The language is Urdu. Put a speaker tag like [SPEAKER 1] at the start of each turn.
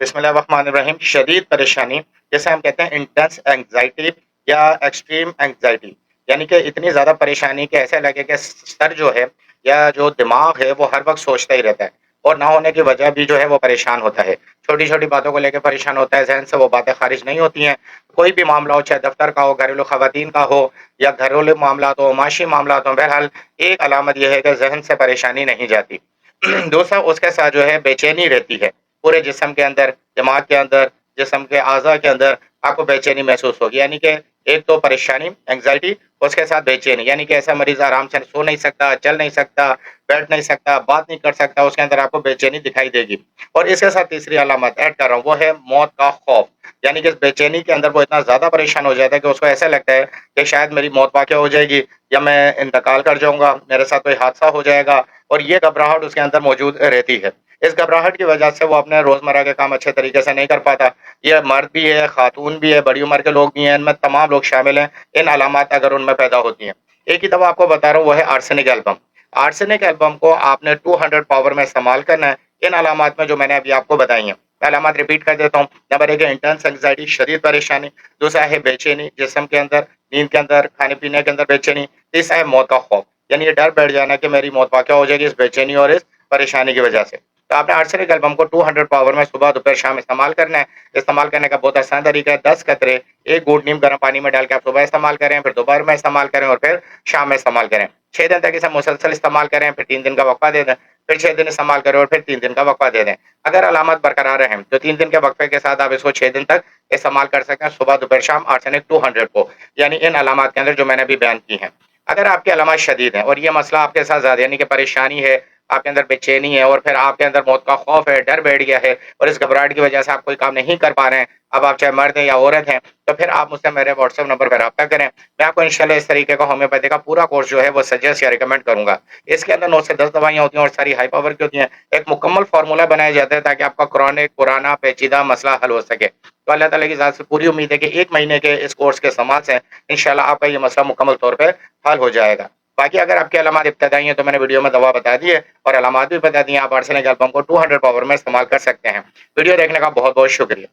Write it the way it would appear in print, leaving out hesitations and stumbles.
[SPEAKER 1] بسم اللہ الرحمن الرحیم. شدید پریشانی جیسے ہم کہتے ہیں انٹینس اینگزائٹی یا ایکسٹریم اینگزائٹی، یعنی کہ اتنی زیادہ پریشانی کہ ایسے لگے کہ سر جو ہے یا جو دماغ ہے وہ ہر وقت سوچتا ہی رہتا ہے، اور نہ ہونے کی وجہ بھی جو ہے وہ پریشان ہوتا ہے. چھوٹی چھوٹی باتوں کو لے کے پریشان ہوتا ہے، ذہن سے وہ باتیں خارج نہیں ہوتی ہیں. کوئی بھی معاملہ ہو، چاہے دفتر کا ہو، گھریلو خواتین کا ہو، یا گھریلو معاملات ہو، معاشی معاملات ہوں، بہرحال ایک علامت یہ ہے کہ ذہن سے پریشانی نہیں جاتی. دوسرا، اس کے ساتھ جو ہے بے چینی رہتی ہے پورے جسم کے اندر، دماغ کے اندر، جسم کے اعضاء کے اندر آپ کو بے چینی محسوس ہوگی. یعنی کہ ایک تو پریشانی اینگزائٹی، اس کے ساتھ بے چینی، یعنی کہ ایسا مریض آرام سے سو نہیں سکتا، چل نہیں سکتا، بیٹھ نہیں سکتا، بات نہیں کر سکتا، اس کے اندر آپ کو بے چینی دکھائی دے گی. اور اس کے ساتھ تیسری علامت ایڈ کر رہا ہوں، وہ ہے موت کا خوف. یعنی کہ اس بے چینی کے اندر وہ اتنا زیادہ پریشان ہو جاتا ہے کہ اس کو ایسا لگتا ہے کہ شاید میری موت واقع ہو جائے گی، یا میں انتقال کر جاؤں گا، میرے ساتھ کوئی حادثہ ہو جائے گا. اور یہ گھبراہٹ اس کے اندر موجود رہتی ہے. اس گھبراہٹ کی وجہ سے وہ اپنے روزمرہ کے کام اچھے طریقے سے نہیں کر پاتا. یہ مرد بھی ہے، خاتون بھی ہے، بڑی عمر کے لوگ بھی ہیں، ان میں تمام لوگ شامل ہیں. ان علامات اگر ان میں پیدا ہوتی ہیں، ایک ہی دوا آپ کو بتا رہا ہوں، وہ ہے آرسینک البم. آرسینک البم کو آپ نے 200 پاور میں استعمال کرنا ہے ان علامات میں جو میں نے ابھی آپ کو بتائی ہیں. علامات ریپیٹ کر دیتا ہوں. نمبر 1 ہے انٹینس اینگزائٹی، شدید پریشانی. دوسرا ہے بے چینی، جسم کے اندر، نیند کے اندر، کھانے پینے کے اندر بے چینی. تیسرا ہے موت کا خوف، یعنی یہ ڈر بیٹھ جانا کہ میری موت واقع ہو جائے گی اس بے چینی اور اس پریشانی کی وجہ سے. تو آپ نے آرسینک البم کو 200 پاور میں صبح دوپہر شام استعمال کرنا ہے. استعمال کرنے کا بہت آسان طریقہ ہے. 10 قطرے ایک گھونٹ نیم گرم پانی میں ڈال کے آپ صبح استعمال کریں، پھر دوپہر میں استعمال کریں، اور پھر شام میں استعمال کریں. 6 دن تک اسے مسلسل استعمال کریں، پھر 3 دن کا وقفہ دے دیں، پھر 6 دن استعمال کریں، اور پھر 3 دن کا وقفہ دے دیں. اگر علامات برقرار رہیں تو 3 دن کے وقفے کے ساتھ آپ اس کو 6 دن تک استعمال کر سکتے ہیں، صبح دوپہر شام آرسینک 200 کو، یعنی ان علامات کے اندر جو میں نے ابھی بیان کی ہیں. اگر آپ کی علامات شدید ہیں اور یہ مسئلہ آپ کے ساتھ زیادہ، یعنی کہ پریشانی ہے، آپ کے اندر بے چینی ہے، اور پھر آپ کے اندر موت کا خوف ہے، ڈر بیٹھ گیا ہے، اور اس گھبراہٹ کی وجہ سے آپ کوئی کام نہیں کر پا رہے ہیں، اب آپ چاہے مرد ہیں یا عورت ہیں، تو پھر آپ مجھ سے میرے واٹس ایپ نمبر پہ رابطہ کریں. میں آپ کو انشاءاللہ اس طریقے کا ہومیوپیتھی کا پورا کورس جو ہے وہ سجیسٹ یا ریکمینڈ کروں گا. اس کے اندر 9 سے 10 دوائیاں ہوتی ہیں اور ساری ہائی پاور کی ہوتی ہیں. ایک مکمل فارمولہ بنایا جاتا ہے تاکہ آپ کا کرونک پرانا پیچیدہ مسئلہ حل ہو سکے. تو اللہ تعالیٰ کی ذات سے پوری امید ہے کہ 1 مہینے کے اس کورس کے سماعت سے انشاءاللہ آپ کا یہ مسئلہ مکمل طور پہ حل ہو جائے گا. باقی اگر آپ کی علامات ابتدائی ہیں تو میں نے ویڈیو میں دوا بتا دی ہے، اور علامات بھی بتا دی ہیں. آپ آرسینک البم کو 200 پاور میں استعمال کر سکتے ہیں. ویڈیو دیکھنے کا بہت بہت شکریہ.